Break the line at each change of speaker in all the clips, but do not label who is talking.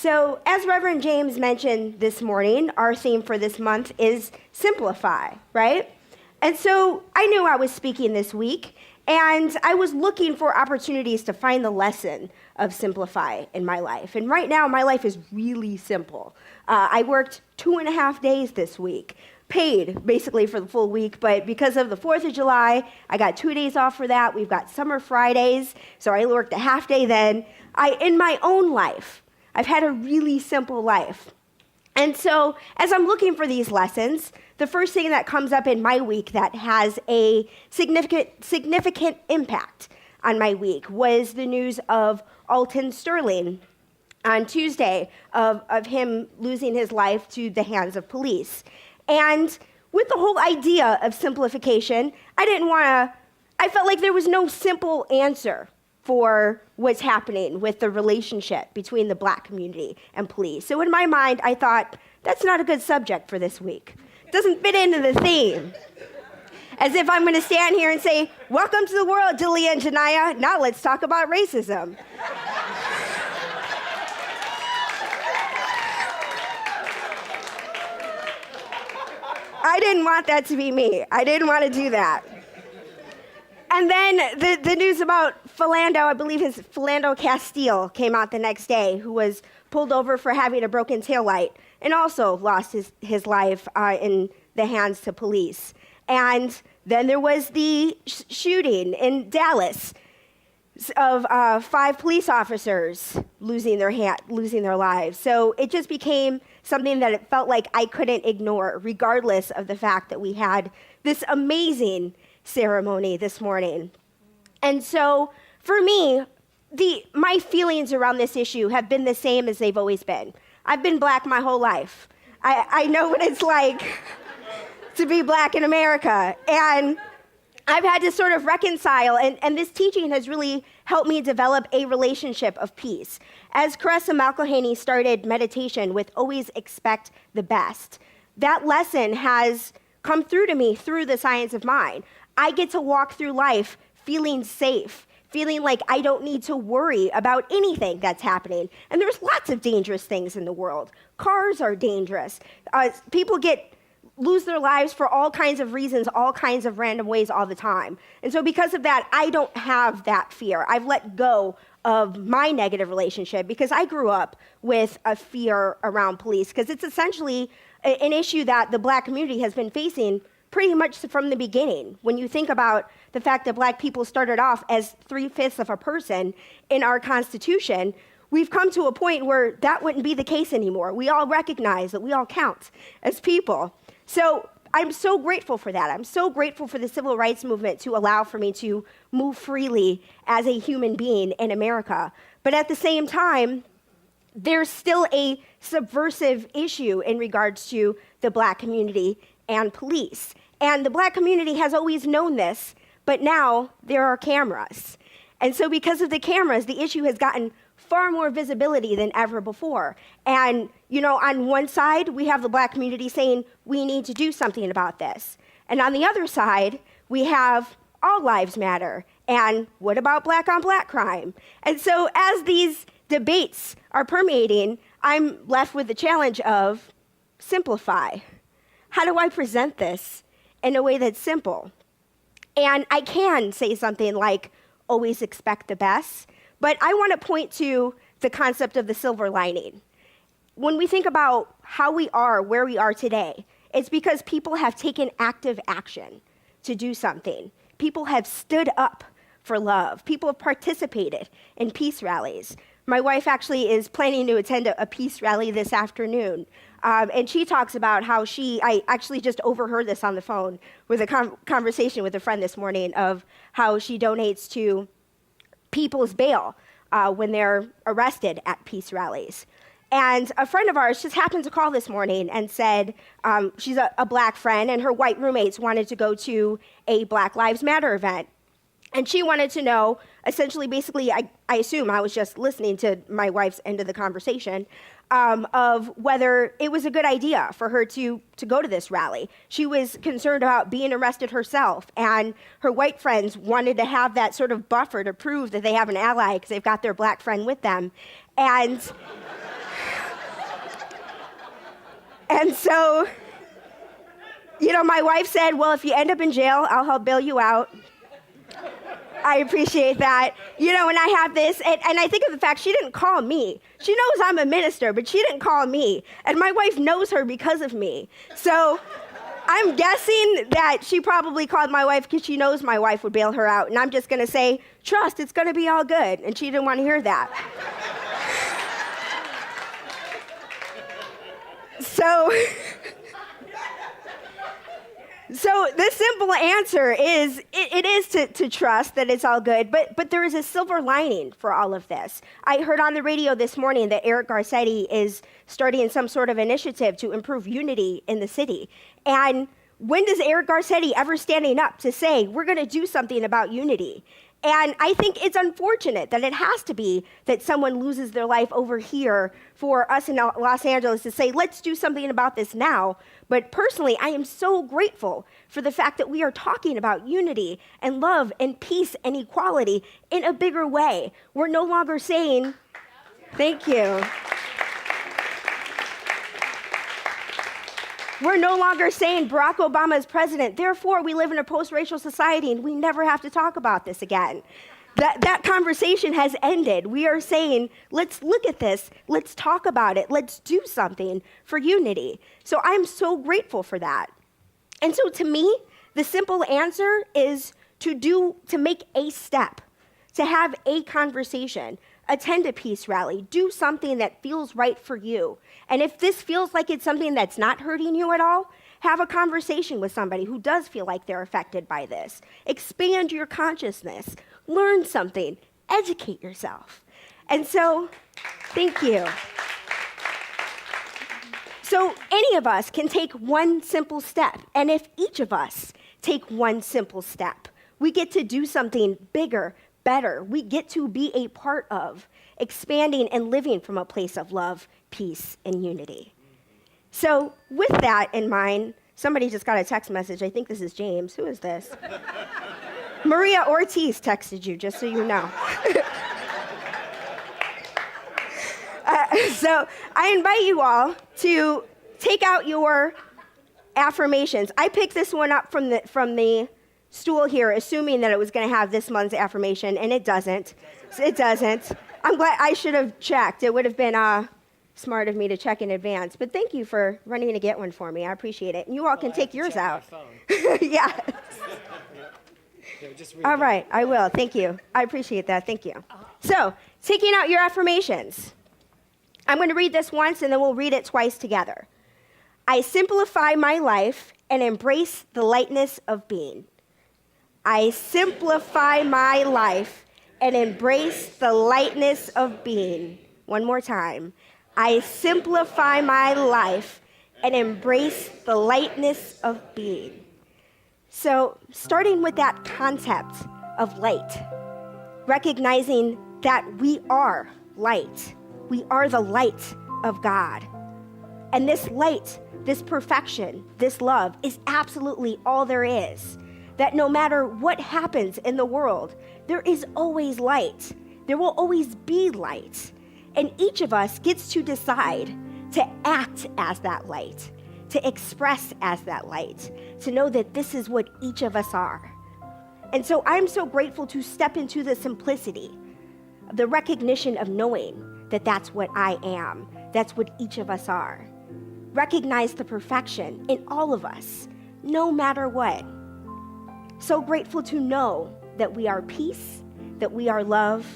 So, as Reverend James mentioned this morning, our theme for this month is simplify, right? And so I knew I was speaking this week, and I was looking for opportunities to find the lesson of simplify in my life. And right now, my life is really simple. I worked 2.5 days this week, paid basically for the full week, but because of the 4th of July, I got 2 days off for that. We've got summer Fridays, so I worked a half day then. In my own life, I've had a really simple life. And so as I'm looking for these lessons, the first thing that comes up in my week that has a significant impact on my week was the news of Alton Sterling on Tuesday of him losing his life to the hands of police. And with the whole idea of simplification, I felt like there was no simple answer for what's happening with the relationship between the Black community and police. So in my mind, I thought, that's not a good subject for this week. It doesn't fit into the theme. As if I'm going to stand here and say, welcome to the world, Delia and Janaya. Now let's talk about racism. I didn't want that to be me. I didn't want to do that. And then the news about Philando, I believe his Philando Castile came out the next day, who was pulled over for having a broken taillight and also lost his life in the hands to police. And then there was the shooting in Dallas of 5 police officers losing their lives. So it just became something that it felt like I couldn't ignore, regardless of the fact that we had this amazing ceremony this morning. And so for me, my feelings around this issue have been the same as they've always been. I've been Black my whole life. I know what it's like to be Black in America. And I've had to sort of reconcile, and this teaching has really helped me develop a relationship of peace. As Caressa McElhaney started meditation with always expect the best, that lesson has come through to me through the science of mind. I get to walk through life feeling safe, feeling like I don't need to worry about anything that's happening. And there's lots of dangerous things in the world. Cars are dangerous. People lose their lives for all kinds of reasons, all kinds of random ways all the time. And so because of that, I don't have that fear. I've let go of my negative relationship because I grew up with a fear around police because it's essentially an issue that the Black community has been facing pretty much from the beginning. When you think about the fact that Black people started off as 3/5 of a person in our Constitution, we've come to a point where that wouldn't be the case anymore. We all recognize that we all count as people. So I'm so grateful for that. I'm so grateful for the civil rights movement to allow for me to move freely as a human being in America. But at the same time, there's still a subversive issue in regards to the Black community and police. And the Black community has always known this, but now there are cameras. And so because of the cameras, the issue has gotten far more visibility than ever before. And, on one side, we have the Black community saying, we need to do something about this. And on the other side, we have all lives matter. And what about Black on Black crime? And so as these debates are permeating, I'm left with the challenge of simplify. How do I present this in a way that's simple? And I can say something like, always expect the best, but I want to point to the concept of the silver lining. When we think about how we are, where we are today, it's because people have taken active action to do something. People have stood up for love. People have participated in peace rallies. My wife actually is planning to attend a peace rally this afternoon. And she talks about how I actually just overheard this on the phone with a conversation with a friend this morning of how she donates to people's bail when they're arrested at peace rallies. And a friend of ours just happened to call this morning and said she's a Black friend, and her white roommates wanted to go to a Black Lives Matter event. And she wanted to know, essentially, basically, I assume I was just listening to my wife's end of the conversation, of whether it was a good idea for her to go to this rally. She was concerned about being arrested herself, and her white friends wanted to have that sort of buffer to prove that they have an ally because they've got their Black friend with them. And And so, my wife said, well, if you end up in jail, I'll help bail you out. I appreciate that. And I have this, and I think of the fact she didn't call me. She knows I'm a minister, but she didn't call me. And my wife knows her because of me. So I'm guessing that she probably called my wife because she knows my wife would bail her out. And I'm just going to say, trust, it's going to be all good. And she didn't want to hear that. So the simple answer is it is to trust that it's all good, but there is a silver lining for all of this. I heard on the radio this morning that Eric Garcetti is starting some sort of initiative to improve unity in the city. And when does Eric Garcetti ever standing up to say, we're going to do something about unity? And I think it's unfortunate that it has to be that someone loses their life over here for us in Los Angeles to say, let's do something about this now. But personally, I am so grateful for the fact that we are talking about unity and love and peace and equality in a bigger way. We're no longer saying, thank you. We're no longer saying Barack Obama is president, therefore we live in a post-racial society and we never have to talk about this again. That conversation has ended. We are saying, let's look at this, let's talk about it, let's do something for unity. So I'm so grateful for that. And so to me, the simple answer is to make a step, to have a conversation, attend a peace rally, do something that feels right for you. And if this feels like it's something that's not hurting you at all, have a conversation with somebody who does feel like they're affected by this. Expand your consciousness, learn something, educate yourself. And so, thank you. So any of us can take one simple step. And if each of us take one simple step, we get to do something bigger, better. We get to be a part of expanding and living from a place of love, peace, and unity. So with that in mind, somebody just got a text message. I think this is James. Who is this? Maria Ortiz texted you, just so you know. So I invite you all to take out your affirmations. I picked this one up from the stool here, assuming that it was going to have this month's affirmation, and it doesn't. It doesn't. I'm glad I should have checked. It would have been smart of me to check in advance. But thank you for running to get one for me. I appreciate it. And you all can take yours out. Yeah. All right, I will. Thank you. I appreciate that. Thank you. So, taking out your affirmations. I'm going to read this once, and then we'll read it twice together. I simplify my life and embrace the lightness of being. I simplify my life and embrace the lightness of being. One more time. I simplify my life and embrace the lightness of being. So, starting with that concept of light, recognizing that we are light. We are the light of God. And this light, this perfection, this love is absolutely all there is. That no matter what happens in the world, there is always light. There will always be light. And each of us gets to decide to act as that light, to express as that light, to know that this is what each of us are. And so I'm so grateful to step into the simplicity, the recognition of knowing that that's what I am, that's what each of us are. Recognize the perfection in all of us, no matter what. So grateful to know that we are peace, that we are love,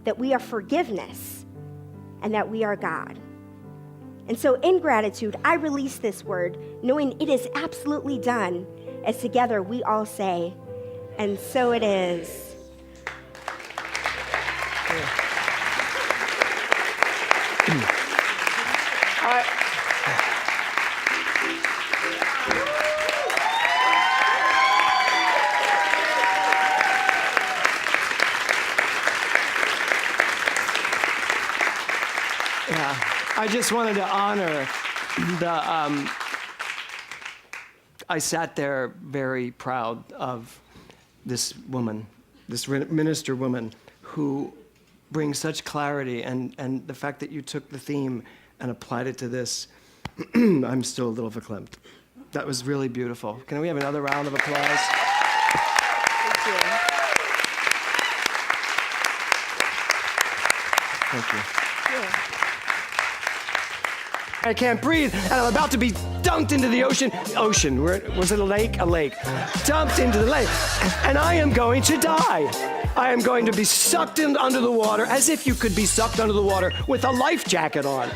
that we are forgiveness, and that we are God. And so in gratitude, I release this word, knowing it is absolutely done, as together we all say, and so it is.
I just wanted to honor I sat there very proud of this woman, this minister woman, who brings such clarity, and the fact that you took the theme and applied it to this. I'm still a little verklempt. That was really beautiful. Can we have another round of applause? Thank you. I can't breathe, and I'm about to be dunked into the ocean. Was it a lake? A lake. Dumped into the lake, and I am going to die. I am going to be sucked in under the water as if you could be sucked under the water with a life jacket on.